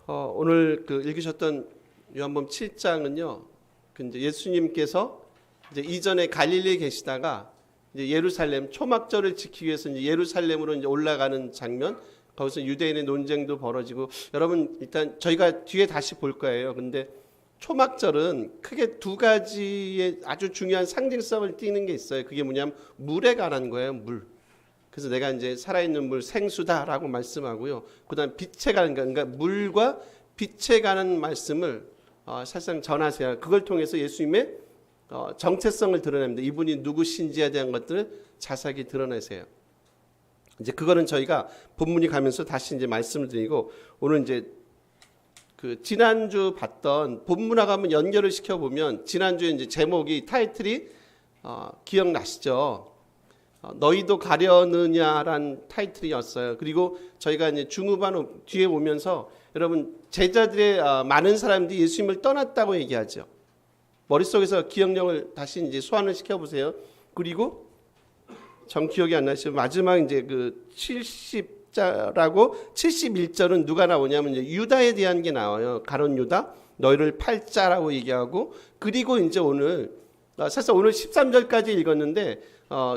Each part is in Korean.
오늘 읽으셨던 요한복음 7장은요. 이제 예수님께서 이제 이전에 갈릴리에 계시다가 이제 예루살렘 초막절을 지키기 위해서 이제 예루살렘으로 이제 올라가는 장면. 거기서 유대인의 논쟁도 벌어지고, 여러분 일단 저희가 뒤에 다시 볼 거예요. 근데 초막절은 크게 두 가지의 아주 중요한 상징성을 띠는 게 있어요. 그게 뭐냐면 물에 관한 거예요. 물. 그래서 내가 이제 살아있는 물 생수다라고 말씀하고요. 그다음 빛에 관한 거, 그러니까 물과 빛에 관한 말씀을 사실상 전하세요. 그걸 통해서 예수님의 정체성을 드러냅니다. 이분이 누구신지에 대한 것들을 자세하게 드러내세요. 이제 그거는 저희가 본문이 가면서 다시 이제 말씀을 드리고, 오늘 이제 그 지난주 봤던 본문하고 한번 연결을 시켜 보면, 지난주에 이제 제목이 타이틀이 기억나시죠? 너희도 가려느냐란 타이틀이었어요. 그리고 저희가 이제 중후반 뒤에 오면서 여러분 제자들의 많은 사람들이 예수님을 떠났다고 얘기하죠. 머릿속에서 기억력을 다시 이제 소환을 시켜 보세요. 그리고 정 기억이 안 나시면 마지막 이제 그 70자라고 71절은 누가 나오냐면 이제 유다에 대한 게 나와요. 가룟 유다, 너희를 팔자라고 얘기하고, 그리고 이제 오늘 사실 오늘 13절까지 읽었는데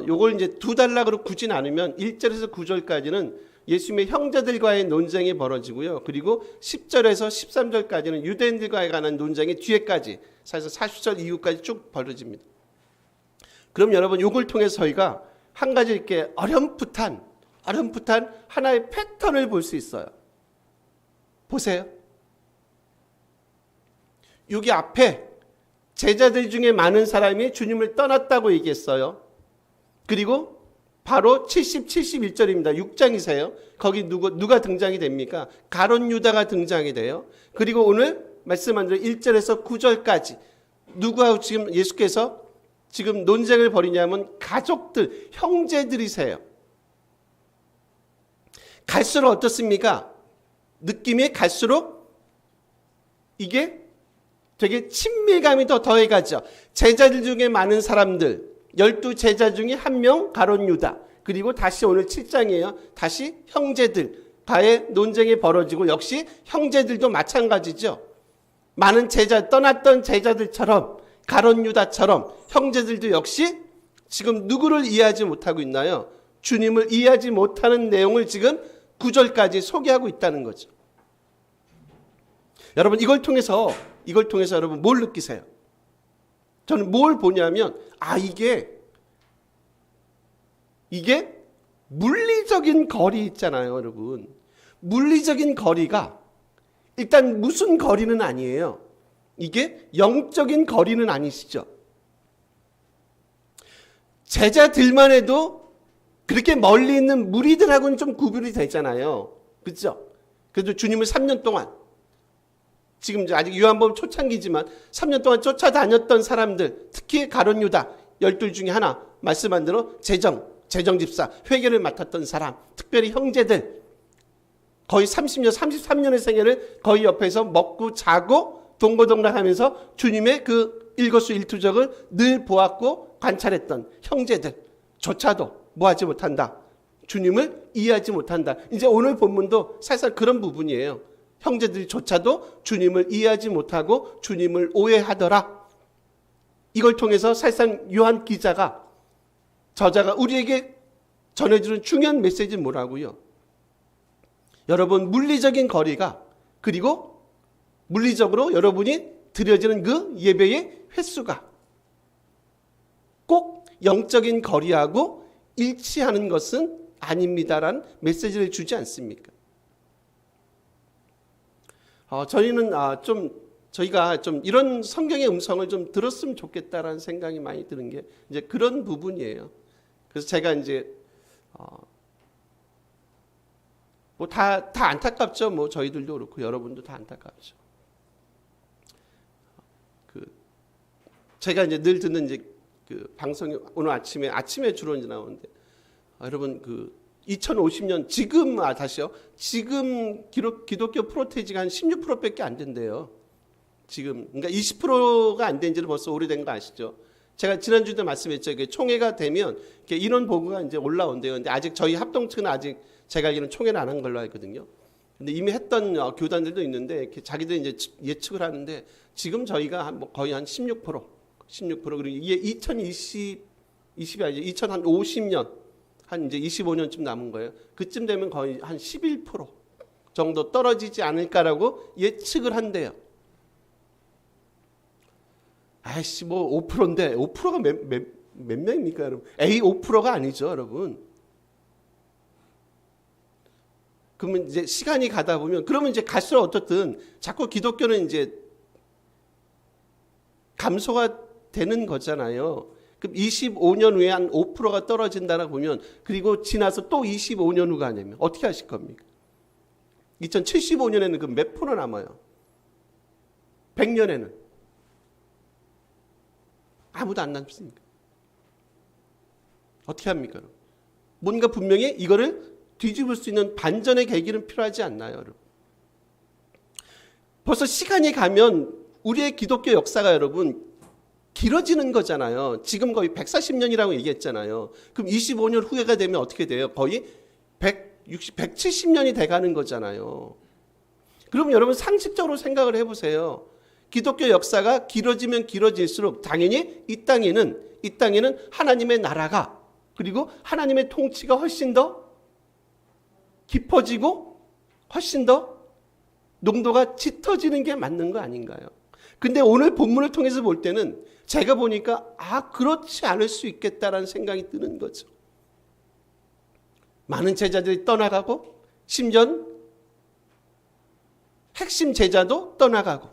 요걸 이제 두 단락으로 굳진 않으면 1절에서 9절까지는 예수님의 형제들과의 논쟁이 벌어지고요. 그리고 10절에서 13절까지는 유대인들과에 관한 논쟁이 뒤에까지 사실 40절 이후까지 쭉 벌어집니다. 그럼 여러분 요걸 통해서 저희가 한 가지 이렇게 어렴풋한 하나의 패턴을 볼 수 있어요. 보세요. 여기 앞에 제자들 중에 많은 사람이 주님을 떠났다고 얘기했어요. 그리고 바로 70, 71절입니다. 6장이세요. 거기 누가 등장이 됩니까? 가룟 유다가 등장이 돼요. 그리고 오늘 말씀한 대로 1절에서 9절까지 누구하고 지금 예수께서 지금 논쟁을 벌이냐면 가족들, 형제들이세요. 갈수록 어떻습니까? 느낌이 갈수록 이게 되게 친밀감이 더 더해가죠. 제자들 중에 많은 사람들, 12제자 중에 한 명 가룟 유다, 그리고 다시 오늘 7장이에요. 다시 형제들과의 논쟁이 벌어지고, 역시 형제들도 마찬가지죠. 많은 떠났던 제자들처럼 가룟 유다처럼 형제들도 역시 지금 누구를 이해하지 못하고 있나요? 주님을 이해하지 못하는 내용을 지금 9절까지 소개하고 있다는 거죠. 여러분 이걸 통해서 여러분 뭘 느끼세요? 저는 뭘 보냐면 이게 물리적인 거리 있잖아요, 여러분. 물리적인 거리가 일단 무슨 거리는 아니에요. 이게 영적인 거리는 아니시죠. 제자들만 해도 그렇게 멀리 있는 무리들하고는 좀 구분이 되잖아요. 그렇죠? 그래도 주님을 3년 동안, 지금 아직 요한복음 초창기지만 3년 동안 쫓아다녔던 사람들, 특히 가룟 유다 12 중에 하나, 말씀한 대로 재정집사, 회계를 맡았던 사람, 특별히 형제들, 거의 30년, 33년의 생애를 거의 옆에서 먹고 자고 동고동락하면서 주님의 그 일거수일투족을 늘 보았고 관찰했던 형제들조차도 뭐하지 못한다. 주님을 이해하지 못한다. 이제 오늘 본문도 사실 그런 부분이에요. 형제들조차도 주님을 이해하지 못하고 주님을 오해하더라. 이걸 통해서 사실상 요한 기자가, 저자가 우리에게 전해주는 중요한 메시지는 뭐라고요? 여러분 물리적인 거리가, 그리고 물리적으로 여러분이 드려지는 그 예배의 횟수가 꼭 영적인 거리하고 일치하는 것은 아닙니다라는 메시지를 주지 않습니까? 저희가 좀 이런 성경의 음성을 좀 들었으면 좋겠다라는 생각이 많이 드는 게 이제 그런 부분이에요. 그래서 제가 이제 뭐 다 안타깝죠. 뭐 저희들도 그렇고 여러분도 다 안타깝죠. 제가 이제 늘 듣는 이제 그 방송이 오늘 아침에 주로 이제 나오는데, 여러분 2050년 지금 기독교 프로테이지가 한 16%밖에 안 된대요. 지금 그러니까 20%가 안 된 지는 벌써 오래된 거 아시죠? 제가 지난주에도 말씀했죠. 총회가 되면 인원 보고가 이제 올라온대요. 근데 아직 저희 합동층은 아직 제가 알기로는 총회는 안 한 걸로 알거든요. 근데 이미 했던 교단들도 있는데 이렇게 자기들 이제 예측을 하는데 지금 저희가 거의 한 16%, 16% 그리고 이게 2020이 아니죠. 2050년 한 이제 25년쯤 남은 거예요. 그쯤 되면 거의 한 11% 정도 떨어지지 않을까라고 예측을 한대요. 아이씨 뭐 5%인데 5%가 몇 명입니까, 여러분? A 5%가 아니죠, 여러분. 그러면 이제 시간이 가다 보면 그러면 이제 갈수록 어떻든 자꾸 기독교는 이제 감소가 되는 거잖아요. 그럼 25년 후에 한 5%가 떨어진다라고 보면 그리고 지나서 또 25년 후가 되면 어떻게 하실 겁니까? 2075년에는 그 몇 프로 남아요? 100년에는 아무도 안 남습니까? 어떻게 합니까? 뭔가 분명히 이거를 뒤집을 수 있는 반전의 계기는 필요하지 않나요, 여러분? 벌써 시간이 가면 우리의 기독교 역사가 여러분 길어지는 거잖아요. 지금 거의 140년이라고 얘기했잖아요. 그럼 25년 후가 되면 어떻게 돼요? 거의 170년이 돼가는 거잖아요. 그럼 여러분 상식적으로 생각을 해보세요. 기독교 역사가 길어지면 길어질수록 당연히 이 땅에는 하나님의 나라가 그리고 하나님의 통치가 훨씬 더 깊어지고 훨씬 더 농도가 짙어지는 게 맞는 거 아닌가요? 근데 오늘 본문을 통해서 볼 때는 제가 보니까 그렇지 않을 수 있겠다라는 생각이 드는 거죠. 많은 제자들이 떠나가고 심지어 핵심 제자도 떠나가고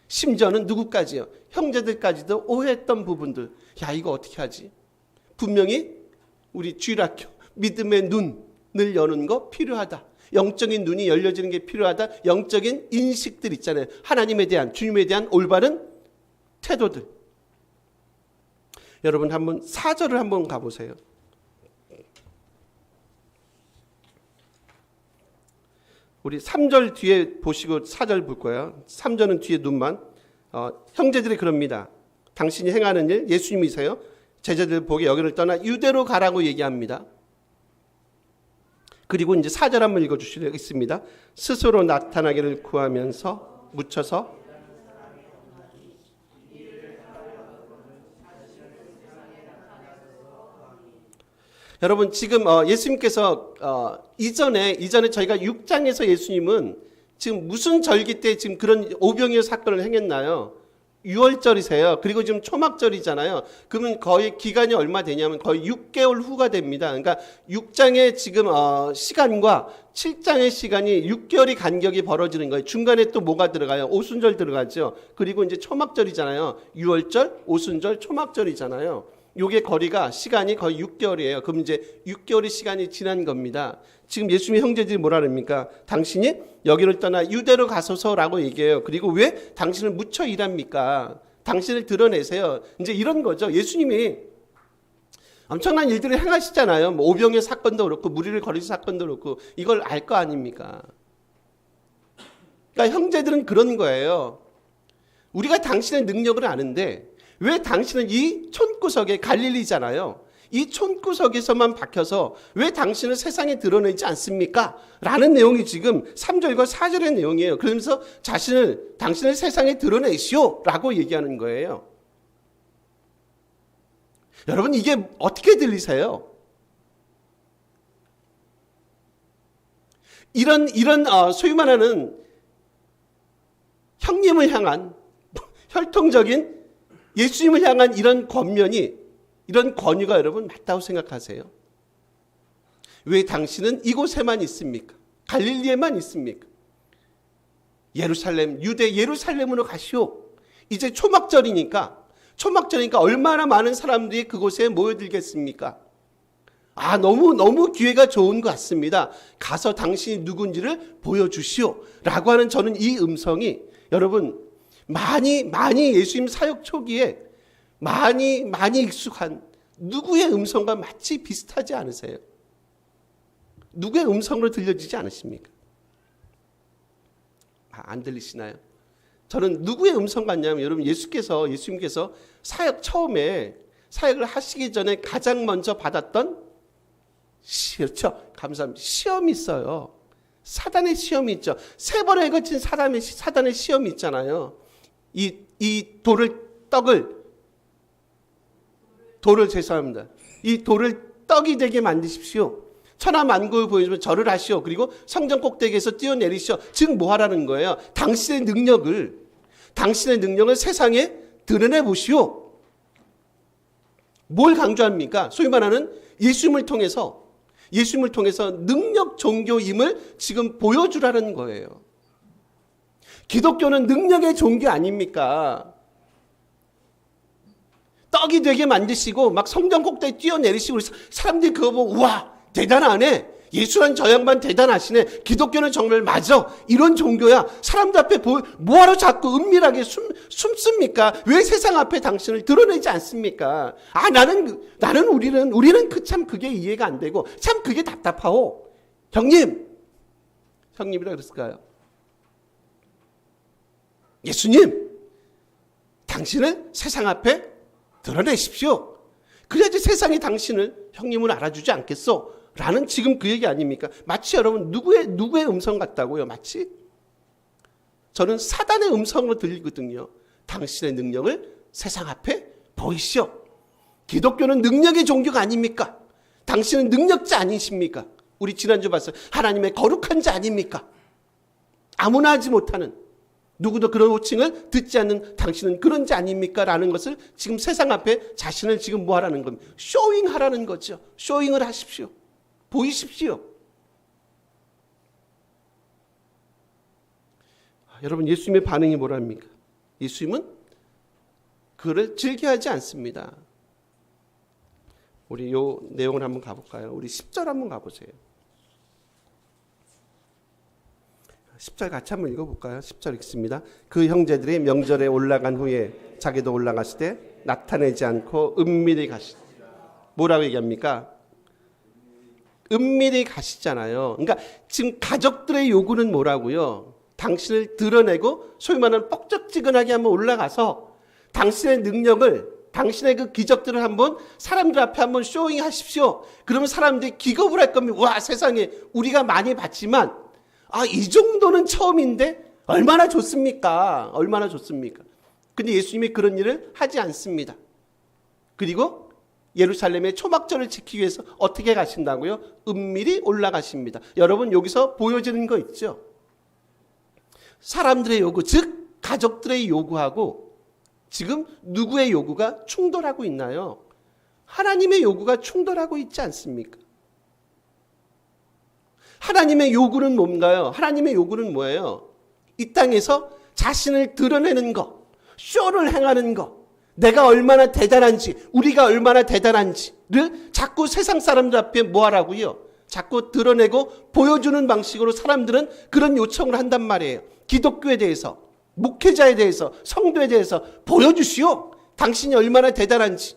심지어는 누구까지요? 형제들까지도 오해했던 부분들. 야, 이거 어떻게 하지? 분명히 우리 주일학교 믿음의 눈을 여는 거 필요하다. 영적인 눈이 열려지는 게 필요하다. 영적인 인식들 있잖아요. 하나님에 대한, 주님에 대한 올바른 태도들. 여러분 한번 4절을 한번 가보세요. 우리 3절 뒤에 보시고 4절 볼 거예요. 3절은 뒤에 눈만. 형제들이 그럽니다. 당신이 행하는 일 예수님이세요. 제자들 보게 여기를 떠나 유대로 가라고 얘기합니다. 그리고 이제 4절 한번 읽어주시겠습니다. 스스로 나타나기를 구하면서 묻혀서 여러분 지금 예수님께서 이전에 저희가 6장에서 예수님은 지금 무슨 절기 때 지금 그런 오병이어 사건을 행했나요? 6월절이세요. 그리고 지금 초막절이잖아요. 그러면 거의 기간이 얼마 되냐면 거의 6개월 후가 됩니다. 그러니까 6장의 지금 시간과 7장의 시간이 6개월이 간격이 벌어지는 거예요. 중간에 또 뭐가 들어가요? 오순절 들어가죠. 그리고 이제 초막절이잖아요. 6월절, 오순절, 초막절이잖아요. 요게 거리가 시간이 거의 6개월이에요. 그럼 이제 6개월의 시간이 지난 겁니다. 지금 예수님의 형제들이 뭐라 그럽니까? 당신이 여기를 떠나 유대로 가소서라고 얘기해요. 그리고 왜 당신을 묻혀 일합니까? 당신을 드러내세요. 이제 이런 거죠. 예수님이 엄청난 일들을 행하시잖아요. 뭐 오병의 사건도 그렇고 무리를 거리는 사건도 그렇고 이걸 알 거 아닙니까? 그러니까 형제들은 그런 거예요. 우리가 당신의 능력을 아는데 왜 당신은 이 촌구석에 갈릴리잖아요. 이 촌구석에서만 박혀서 왜 당신을 세상에 드러내지 않습니까? 라는 내용이 지금 3절과 4절의 내용이에요. 그러면서 당신을 세상에 드러내시오 라고 얘기하는 거예요. 여러분 이게 어떻게 들리세요? 이런 소위 말하는 형님을 향한 혈통적인 예수님을 향한 이런 권유가 여러분 맞다고 생각하세요? 왜 당신은 이곳에만 있습니까? 갈릴리에만 있습니까? 유대 예루살렘으로 가시오. 이제 초막절이니까 얼마나 많은 사람들이 그곳에 모여들겠습니까? 너무 기회가 좋은 것 같습니다. 가서 당신이 누군지를 보여주시오. 라고 하는 저는 이 음성이 여러분 많이 예수님 사역 초기에 많이 익숙한 누구의 음성과 마치 비슷하지 않으세요? 누구의 음성으로 들려지지 않으십니까? 안 들리시나요? 저는 누구의 음성 같냐면 여러분 예수님께서 처음에 사역을 하시기 전에 가장 먼저 받았던 그렇죠. 감사합니다. 시험이 있어요. 사단의 시험이 있죠. 3번에 거친 사단의 시험이 있잖아요. 이 돌을 죄송합니다. 이 돌을 떡이 되게 만드십시오. 천하만국을 보여주면 절을 하시오. 그리고 성전 꼭대기에서 뛰어내리시오. 즉 뭐 하라는 거예요? 당신의 능력을 세상에 드러내 보시오. 뭘 강조합니까? 소위 말하는 예수님을 통해서 능력 종교임을 지금 보여주라는 거예요. 기독교는 능력의 종교 아닙니까? 떡이 되게 만드시고 막 성전 꼭대기 뛰어내리시고 사람들이 그거 보고 우와 대단하네. 예수란 저 양반 대단하시네. 기독교는 정말 맞아. 이런 종교야. 사람들 앞에 뭐하러 자꾸 은밀하게 숨습니까? 왜 세상 앞에 당신을 드러내지 않습니까? 우리는 참 그게 이해가 안 되고 참 그게 답답하오. 형님이라 그랬을까요? 예수님, 당신을 세상 앞에 드러내십시오. 그래야지 세상이 당신을 형님을 알아주지 않겠소? 라는 지금 그 얘기 아닙니까? 마치 여러분 누구의 음성 같다고요? 마치 저는 사단의 음성으로 들리거든요. 당신의 능력을 세상 앞에 보이시오. 기독교는 능력의 종교가 아닙니까? 당신은 능력자 아니십니까? 우리 지난주 봤어요. 하나님의 거룩한 자 아닙니까? 아무나 하지 못하는, 누구도 그런 호칭을 듣지 않는 당신은 그런 자 아닙니까? 라는 것을 지금 세상 앞에 자신을 지금 뭐 하라는 겁니다. 쇼잉 하라는 거죠. 쇼잉을 하십시오. 보이십시오. 여러분, 예수님의 반응이 뭐랍니까? 예수님은 그를 즐겨하지 않습니다. 우리 요 내용을 한번 가볼까요? 우리 10절 한번 가보세요. 10절 같이 한번 읽어볼까요? 10절 읽습니다. 그 형제들이 명절에 올라간 후에 자기도 올라갔을 때 나타내지 않고 은밀히 가시다. 뭐라고 얘기합니까? 은밀히 가시잖아요. 그러니까 지금 가족들의 요구는 뭐라고요? 당신을 드러내고 소위 말하는 뻑적지근하게 한번 올라가서 당신의 능력을, 당신의 그 기적들을 한번 사람들 앞에 한번 쇼잉 하십시오. 그러면 사람들이 기겁을 할 겁니다. 와, 세상에 우리가 많이 봤지만 이 정도는 처음인데 얼마나 좋습니까? 얼마나 좋습니까? 근데 예수님이 그런 일을 하지 않습니다. 그리고 예루살렘의 초막절을 지키기 위해서 어떻게 가신다고요? 은밀히 올라가십니다. 여러분, 여기서 보여지는 거 있죠? 사람들의 요구, 즉 가족들의 요구하고 지금 누구의 요구가 충돌하고 있나요? 하나님의 요구가 충돌하고 있지 않습니까? 하나님의 요구는 뭔가요? 하나님의 요구는 뭐예요? 이 땅에서 자신을 드러내는 것, 쇼를 행하는 것, 내가 얼마나 대단한지, 우리가 얼마나 대단한지를 자꾸 세상 사람들 앞에 뭐 하라고요? 자꾸 드러내고 보여주는 방식으로 사람들은 그런 요청을 한단 말이에요. 기독교에 대해서, 목회자에 대해서, 성도에 대해서 보여주시오. 당신이 얼마나 대단한지.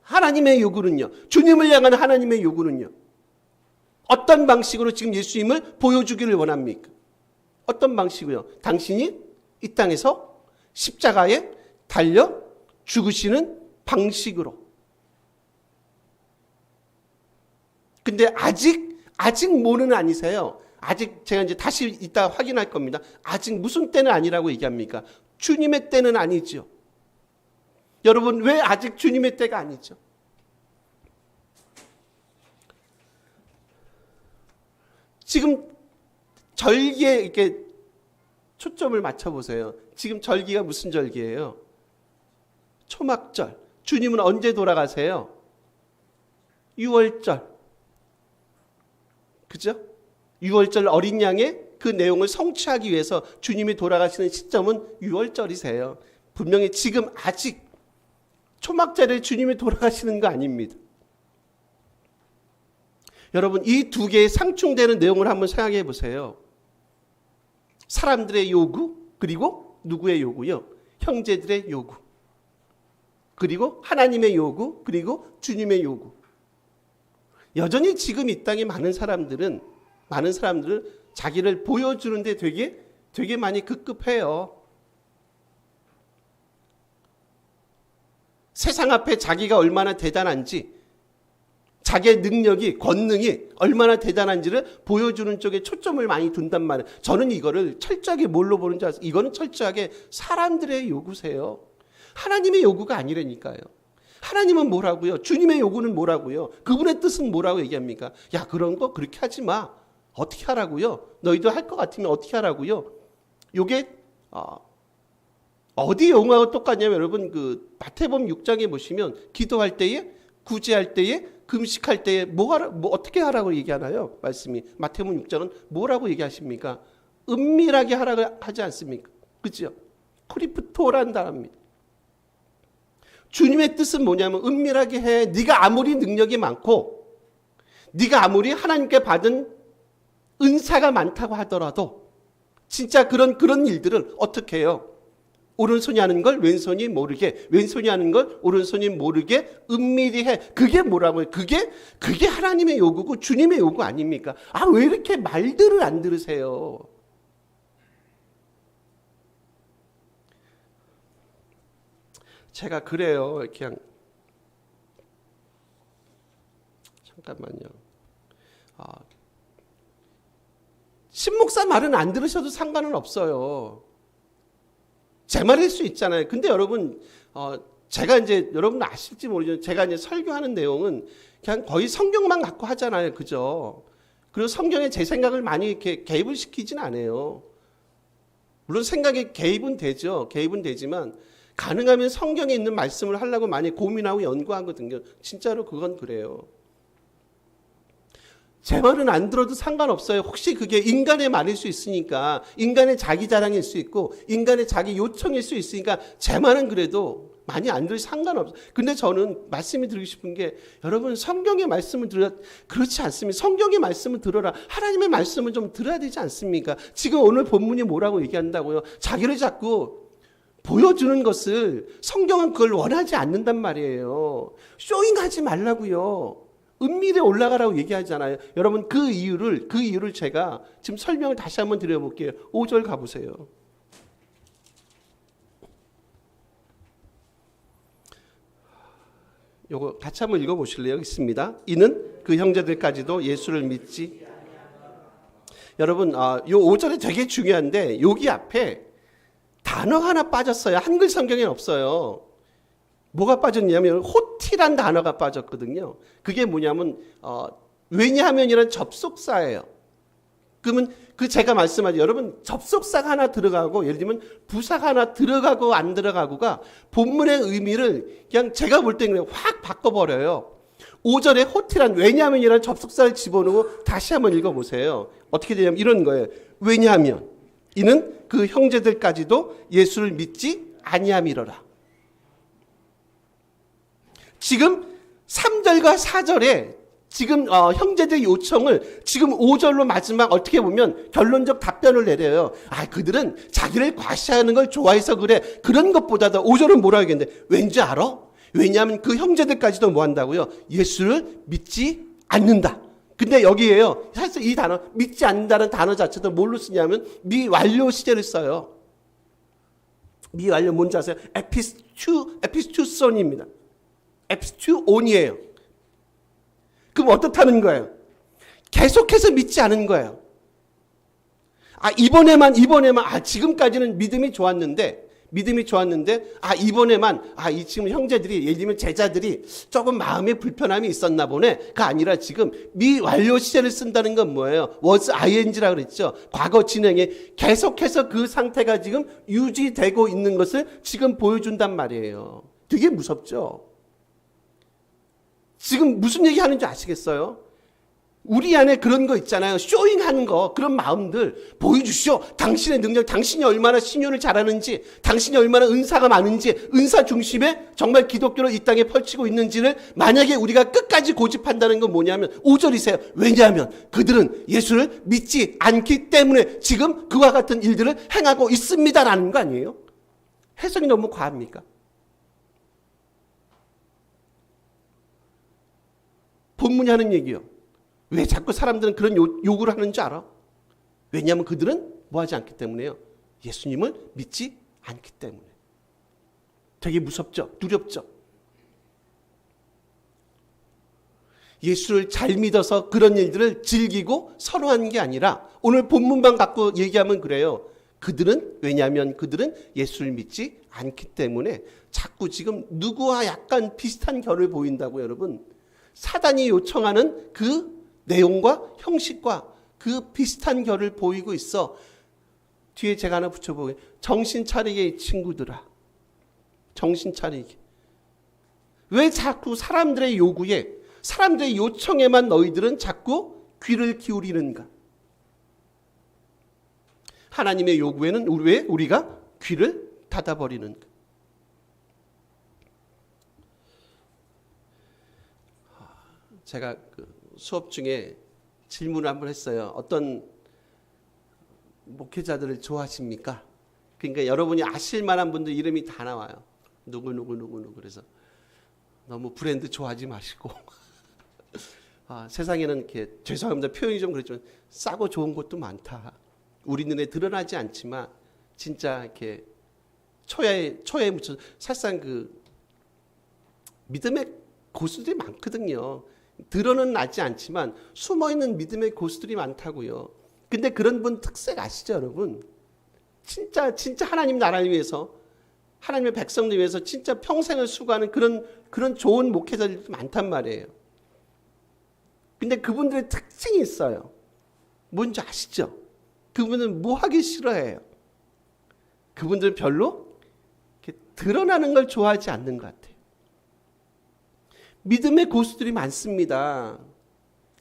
하나님의 요구는요, 주님을 향한 하나님의 요구는요, 어떤 방식으로 지금 예수님을 보여주기를 원합니까? 어떤 방식으로요? 당신이 이 땅에서 십자가에 달려 죽으시는 방식으로. 근데 아직 뭐는 아니세요. 아직 제가 이제 다시 이따 확인할 겁니다. 아직 무슨 때는 아니라고 얘기합니까? 주님의 때는 아니죠. 여러분, 왜 아직 주님의 때가 아니죠? 지금 절기에 이렇게 초점을 맞춰보세요. 지금 절기가 무슨 절기예요? 초막절. 주님은 언제 돌아가세요? 6월절. 그죠? 6월절 어린 양의 그 내용을 성취하기 위해서 주님이 돌아가시는 시점은 6월절이세요. 분명히 지금 아직 초막절에 주님이 돌아가시는 거 아닙니다. 여러분, 이 두 개의 상충되는 내용을 한번 생각해 보세요. 사람들의 요구, 그리고 누구의 요구요? 형제들의 요구. 그리고 하나님의 요구, 그리고 주님의 요구. 여전히 지금 이 땅에 많은 사람들은 자기를 보여주는데 되게 많이 급급해요. 세상 앞에 자기가 얼마나 대단한지, 자기의 능력이, 권능이 얼마나 대단한지를 보여주는 쪽에 초점을 많이 둔단 말이에요. 저는 이거를 철저하게 뭘로 보는지 아세요? 이거는 철저하게 사람들의 요구세요. 하나님의 요구가 아니라니까요. 하나님은 뭐라고요? 주님의 요구는 뭐라고요? 그분의 뜻은 뭐라고 얘기합니까? 야, 그런 거 그렇게 하지 마. 어떻게 하라고요? 너희도 할 것 같으면 어떻게 하라고요? 요게 어디 용어하고 똑같냐면 여러분 그 마태복음 6장에 보시면 기도할 때에, 구제할 때에, 금식할 때에 뭐 어떻게 하라고 얘기하나요? 말씀이 마태복음 6장은 뭐라고 얘기하십니까? 은밀하게 하라고 하지 않습니까? 그죠? 크리프토라는 단어입니다. 주님의 뜻은 뭐냐면 은밀하게 해. 네가 아무리 능력이 많고 네가 아무리 하나님께 받은 은사가 많다고 하더라도 진짜 그런 일들을 어떻게 해요? 오른손이 하는 걸 왼손이 모르게, 왼손이 하는 걸 오른손이 모르게 은밀히 해. 그게 뭐라고요? 그게 하나님의 요구고 주님의 요구 아닙니까? 아, 왜 이렇게 말들을 안 들으세요? 제가 그래요. 그냥 잠깐만요. 신목사 말은 안 들으셔도 상관은 없어요. 제 말일 수 있잖아요. 근데 여러분, 제가 이제 여러분 아실지 모르지만 제가 이제 설교하는 내용은 그냥 거의 성경만 갖고 하잖아요. 그죠? 그리고 성경에 제 생각을 많이 이렇게 개입을 시키진 않아요. 물론 생각에 개입은 되죠. 개입은 되지만 가능하면 성경에 있는 말씀을 하려고 많이 고민하고 연구하거든요. 진짜로 그건 그래요. 제 말은 안 들어도 상관없어요. 혹시 그게 인간의 말일 수 있으니까, 인간의 자기 자랑일 수 있고 인간의 자기 요청일 수 있으니까 제 말은 그래도 많이 안 들어도 상관없어요. 근데 저는 말씀이 드리고 싶은 게 여러분 성경의 말씀을 들어야, 그렇지 않습니다. 성경의 말씀을 들어라. 하나님의 말씀을 좀 들어야 되지 않습니까? 지금 오늘 본문이 뭐라고 얘기한다고요? 자기를 자꾸 보여주는 것을, 성경은 그걸 원하지 않는단 말이에요. 쇼잉하지 말라고요. 은밀에 올라가라고 얘기하잖아요. 여러분 그 이유를 제가 지금 설명을 다시 한번 드려볼게요. 5절 가보세요. 요거 같이 한번 읽어보실래요? 있습니다. 이는 그 형제들까지도 예수를 믿지. 여러분 요 5절이 되게 중요한데 여기 앞에 단어 하나 빠졌어요. 한글 성경에 없어요. 뭐가 빠졌냐면 호티란 단어가 빠졌거든요. 그게 뭐냐면 왜냐하면이란 접속사예요. 그러면 그 제가 말씀하죠. 여러분 접속사가 하나 들어가고 예를 들면 부사가 하나 들어가고 안 들어가고가 본문의 의미를 그냥 제가 볼 때는 확 바꿔버려요. 5절에 호티란 왜냐하면이란 접속사를 집어넣고 다시 한번 읽어보세요. 어떻게 되냐면 이런 거예요. 왜냐하면 이는 그 형제들까지도 예수를 믿지 아니함이로라. 지금 3절과 4절에 지금 형제들 요청을 지금 5절로 마지막 어떻게 보면 결론적 답변을 내려요. 아, 그들은 자기를 과시하는 걸 좋아해서 그래. 그런 것보다도 5절은 뭐라고 하겠는데 왠지 알아? 왜냐하면 그 형제들까지도 뭐 한다고요? 예수를 믿지 않는다. 근데 여기에요. 사실 이 단어 믿지 않는다는 단어 자체도 뭘로 쓰냐면 미완료 시제를 써요. 미완료 뭔지 아세요? 에피스투손입니다. 에피스투온이에요. 그럼 어떻다는 거예요? 계속해서 믿지 않은 거예요. 아, 이번에만, 지금까지는 믿음이 좋았는데, 이번에만, 이 지금 형제들이, 예를 들면 제자들이 조금 마음에 불편함이 있었나 보네. 그 아니라 지금 미완료 시제를 쓴다는 건 뭐예요? was ing라고 그랬죠. 과거 진행에 계속해서 그 상태가 지금 유지되고 있는 것을 지금 보여준단 말이에요. 되게 무섭죠? 지금 무슨 얘기 하는지 아시겠어요? 우리 안에 그런 거 있잖아요. 쇼잉하는 거, 그런 마음들 보여주시오. 당신의 능력, 당신이 얼마나 신유를 잘하는지, 당신이 얼마나 은사가 많은지, 은사 중심에 정말 기독교를 이 땅에 펼치고 있는지를 만약에 우리가 끝까지 고집한다는 건 뭐냐면 5절이세요. 왜냐하면 그들은 예수를 믿지 않기 때문에 지금 그와 같은 일들을 행하고 있습니다라는 거 아니에요? 해석이 너무 과합니까? 본문이 하는 얘기요. 왜 자꾸 사람들은 그런 요구를 하는 줄 알아? 왜냐하면 그들은 뭐 하지 않기 때문에요. 예수님을 믿지 않기 때문에. 되게 무섭죠? 두렵죠? 예수를 잘 믿어서 그런 일들을 즐기고 선호하는 게 아니라 오늘 본문만 갖고 얘기하면 그래요. 왜냐하면 그들은 예수를 믿지 않기 때문에 자꾸 지금 누구와 약간 비슷한 결을 보인다고 여러분. 사단이 요청하는 그 내용과 형식과 그 비슷한 결을 보이고 있어. 뒤에 제가 하나 붙여보게. 정신 차리게 이 친구들아. 정신 차리게. 왜 자꾸 사람들의 요구에 사람들의 요청에만 너희들은 자꾸 귀를 기울이는가? 하나님의 요구에는 왜 우리가 귀를 닫아버리는가? 제가 수업 중에 질문을 한번 했어요. 어떤 목회자들을 좋아하십니까? 그러니까 여러분이 아실 만한 분들 이름이 다 나와요. 누구. 그래서 너무 브랜드 좋아하지 마시고 세상에는 이렇게 죄송합니다. 표현이 좀 그렇지만 싸고 좋은 곳도 많다. 우리 눈에 드러나지 않지만 진짜 이렇게 초야에 묻혀 사실상 그 믿음의 고수들이 많거든요. 드러는 나지 않지만 숨어있는 믿음의 고수들이 많다고요. 근데 그런 분 특색 아시죠, 여러분? 진짜 하나님 나라를 위해서 하나님의 백성들 위해서 진짜 평생을 수고하는 그런 좋은 목회자들도 많단 말이에요. 근데 그분들의 특징이 있어요. 뭔지 아시죠? 그분은 뭐 하기 싫어해요. 그분들은 별로 이렇게 드러나는 걸 좋아하지 않는 것 같아요. 믿음의 고수들이 많습니다.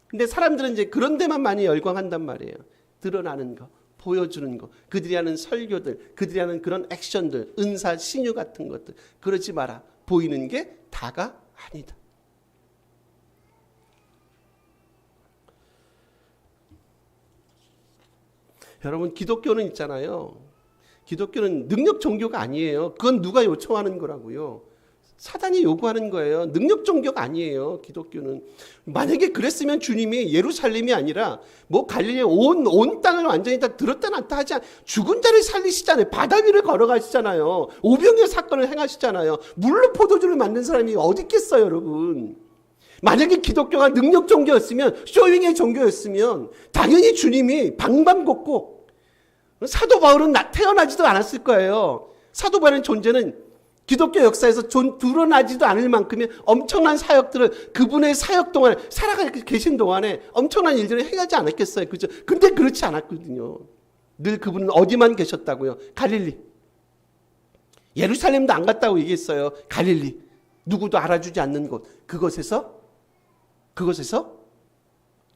근데 사람들은 이제 그런 데만 많이 열광한단 말이에요. 드러나는 거, 보여주는 거, 그들이 하는 설교들, 그들이 하는 그런 액션들, 은사, 신유 같은 것들. 그러지 마라. 보이는 게 다가 아니다. 여러분, 기독교는 있잖아요. 기독교는 능력 종교가 아니에요. 그건 누가 요청하는 거라고요. 사단이 요구하는 거예요. 능력 종교가 아니에요. 기독교는. 만약에 그랬으면 주님이 예루살렘이 아니라 뭐 갈릴리 온 땅을 완전히 다 들었다 놨다 하지 않. 죽은 자를 살리시잖아요. 바다 위를 걸어가시잖아요. 오병이어 사건을 행하시잖아요. 물로 포도주를 만든 사람이 어디 있겠어요, 여러분. 만약에 기독교가 능력 종교였으면, 쇼윙의 종교였으면 당연히 주님이 방방곡곡, 사도 바울은 태어나지도 않았을 거예요. 사도 바울의 존재는 기독교 역사에서 드러나지도 않을 만큼의 엄청난 사역들을 그분의 사역 동안에 살아가 계신 동안에 엄청난 일들을 행하지 않았겠어요. 그죠? 근데 그렇지 않았거든요. 늘 그분은 어디만 계셨다고요? 갈릴리. 예루살렘도 안 갔다고 얘기했어요. 갈릴리. 누구도 알아주지 않는 곳. 그것에서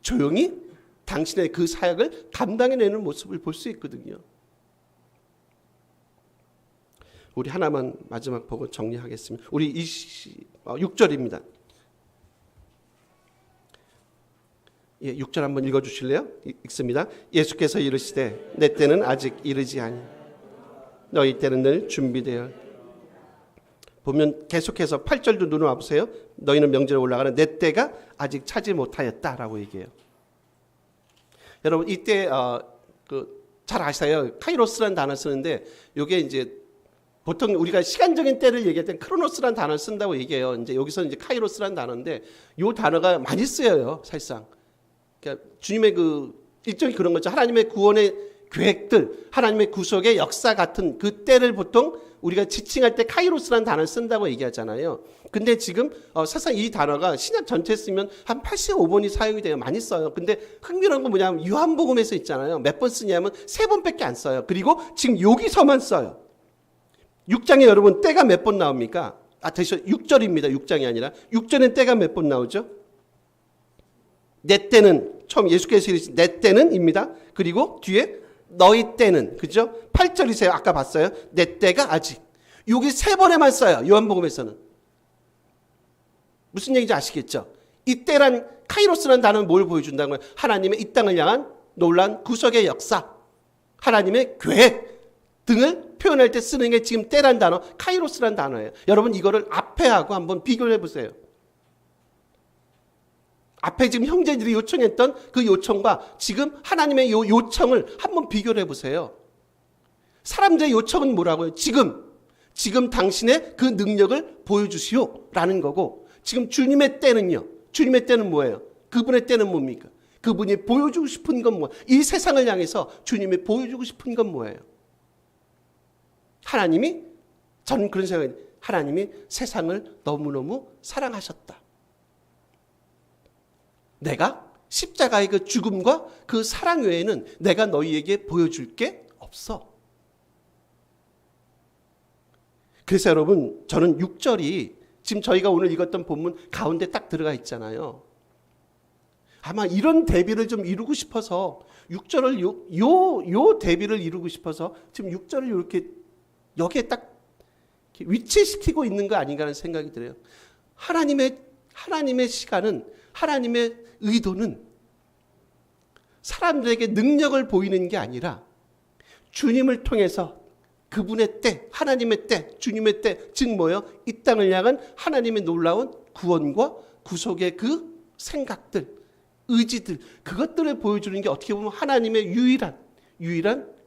조용히 당신의 그 사역을 감당해내는 모습을 볼 수 있거든요. 우리 하나만 마지막 보고 정리하겠습니다. 우리 6절입니다. 6절 한번 읽어주실래요? 읽습니다. 예수께서 이르시되 내 때는 아직 이르지 아니 너희 때는 늘 준비되어. 보면 계속해서 8절도 눈을 와보세요. 너희는 명절에 올라가는 내 때가 아직 차지 못하였다라고 얘기해요. 여러분 이때 잘 아시아요. 카이로스라는 단어 쓰는데 이게 이제 보통 우리가 시간적인 때를 얘기할 때 크로노스라는 단어를 쓴다고 얘기해요. 이제 여기서 이제 카이로스라는 단어인데 이 단어가 많이 쓰여요, 사실상. 그러니까 주님의 일종의 그런 거죠. 하나님의 구원의 계획들, 하나님의 구속의 역사 같은 그 때를 보통 우리가 지칭할 때 카이로스라는 단어를 쓴다고 얘기하잖아요. 근데 지금 사실상 이 단어가 신약 전체에 쓰면 한 85번이 사용이 돼요. 많이 써요. 근데 흥미로운 건 뭐냐면 요한복음에서 있잖아요. 몇 번 쓰냐면 3번밖에 안 써요. 그리고 지금 여기서만 써요. 6장에 여러분 때가 몇 번 나옵니까? 6절입니다. 6장이 아니라 6절엔 때가 몇 번 나오죠? 내 때는 처음 예수께서 이르신 내 때는입니다. 그리고 뒤에 너희 때는, 그죠? 8절이세요. 아까 봤어요. 내 때가 아직. 여기 3번에만 써요. 요한복음에서는. 무슨 얘기인지 아시겠죠? 이 때란 카이로스라는 단어는 뭘 보여준다는 거예요? 하나님의 이 땅을 향한 놀라운 구속의 역사, 하나님의 계획 등을 표현할 때 쓰는 게 지금 때란 단어, 카이로스란 단어예요. 여러분 이거를 앞에 하고 한번 비교를 해보세요. 앞에 지금 형제들이 요청했던 그 요청과 지금 하나님의 요청을 한번 비교를 해보세요. 사람들의 요청은 뭐라고요? 지금 당신의 그 능력을 보여주시오 라는 거고, 지금 주님의 때는요, 주님의 때는 뭐예요? 그분의 때는 뭡니까? 그분이 보여주고 싶은 건 뭐예요? 이 세상을 향해서 주님이 보여주고 싶은 건 뭐예요? 하나님이, 저는 그런 생각이, 하나님이 세상을 너무너무 사랑하셨다. 내가 십자가의 그 죽음과 그 사랑 외에는 내가 너희에게 보여줄 게 없어. 그래서 여러분, 저는 6절이 지금 저희가 오늘 읽었던 본문 가운데 딱 들어가 있잖아요. 아마 이런 대비를 좀 이루고 싶어서 6절을 요 대비를 이루고 싶어서 지금 6절을 이렇게 여기에 딱 위치시키고 있는 거 아닌가 하는 생각이 들어요. 하나님의 시간은, 하나님의 의도는 사람들에게 능력을 보이는 게 아니라 주님을 통해서 그분의 때, 하나님의 때, 주님의 때, 즉 뭐요? 이 땅을 향한 하나님의 놀라운 구원과 구속의 그 생각들, 의지들, 그것들을 보여주는 게 어떻게 보면 하나님의 유일한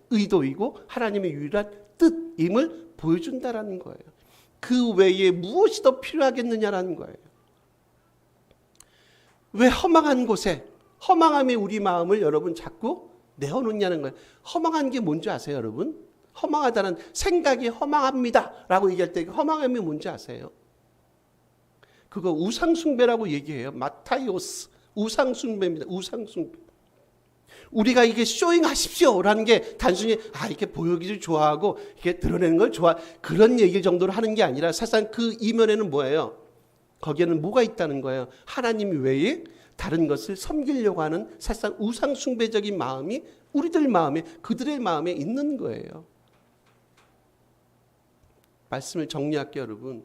의도이고 하나님의 유일한 뜻임을 보여준다라는 거예요. 그 외에 무엇이 더 필요하겠느냐라는 거예요. 왜 허망한 곳에, 허망함이 우리 마음을 여러분 자꾸 내어놓냐는 거예요. 허망한 게 뭔지 아세요, 여러분? 허망하다는 생각이 허망합니다 라고 얘기할 때 허망함이 뭔지 아세요? 그거 우상숭배라고 얘기해요. 마타이오스, 우상숭배입니다. 우상숭배. 우리가 이게 쇼잉 하십시오 라는 게 단순히 이렇게 보여기를 좋아하고 이렇게 드러내는 걸 좋아, 그런 얘기 정도로 하는 게 아니라 사실상 그 이면에는 뭐예요? 거기에는 뭐가 있다는 거예요? 하나님 외에 다른 것을 섬기려고 하는 사실상 우상숭배적인 마음이 우리들 마음에, 그들의 마음에 있는 거예요. 말씀을 정리할게요, 여러분.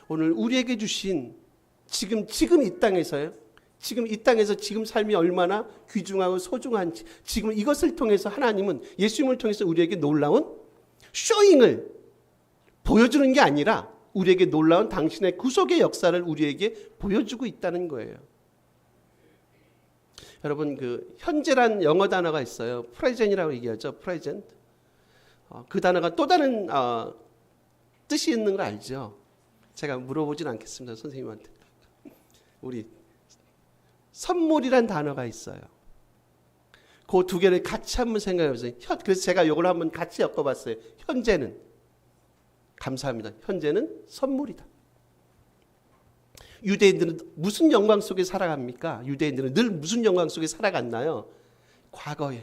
오늘 우리에게 주신 지금 이 땅에서요. 지금 이 땅에서 지금 삶이 얼마나 귀중하고 소중한지, 지금 이것을 통해서 하나님은 예수님을 통해서 우리에게 놀라운 쇼잉을 보여주는 게 아니라 우리에게 놀라운 당신의 구속의 역사를 우리에게 보여주고 있다는 거예요. 여러분, 그 현재란 영어 단어가 있어요. 프레젠이라고 얘기하죠. 프레젠트. 그 단어가 또 다른 뜻이 있는 걸 알죠. 제가 물어보진 않겠습니다, 선생님한테. 우리 선물이란 단어가 있어요. 그 두 개를 같이 한번 생각해 보세요. 그래서 제가 이걸 한번 같이 엮어봤어요. 현재는, 감사합니다, 현재는 선물이다. 유대인들은 무슨 영광 속에 살아갑니까? 유대인들은 늘 무슨 영광 속에 살아갔나요? 과거에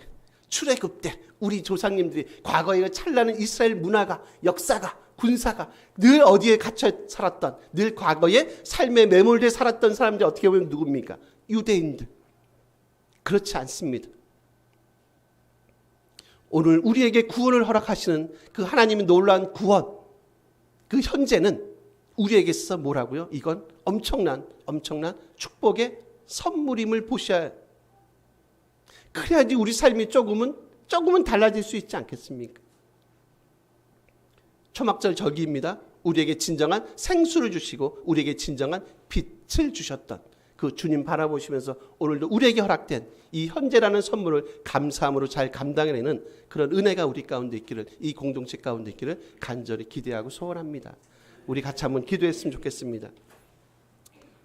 출애굽 때 우리 조상님들이 과거에 찬란한 이스라엘 문화가, 역사가, 군사가 늘 어디에 갇혀 살았던, 늘 과거에 삶에 매몰돼 살았던 사람들이 어떻게 보면 누굽니까? 유대인들. 그렇지 않습니다. 오늘 우리에게 구원을 허락하시는 그 하나님의 놀라운 구원, 그 현재는 우리에게 있어 뭐라고요? 이건 엄청난 축복의 선물임을 보셔야 해요. 그래야지 우리 삶이 조금은 달라질 수 있지 않겠습니까? 초막절 절기입니다. 우리에게 진정한 생수를 주시고 우리에게 진정한 빛을 주셨던 그 주님 바라보시면서 오늘도 우리에게 허락된 이 현재라는 선물을 감사함으로 잘 감당해내는 그런 은혜가 우리 가운데 있기를, 이 공동체 가운데 있기를 간절히 기대하고 소원합니다. 우리 같이 한번 기도했으면 좋겠습니다.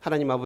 하나님 아버지,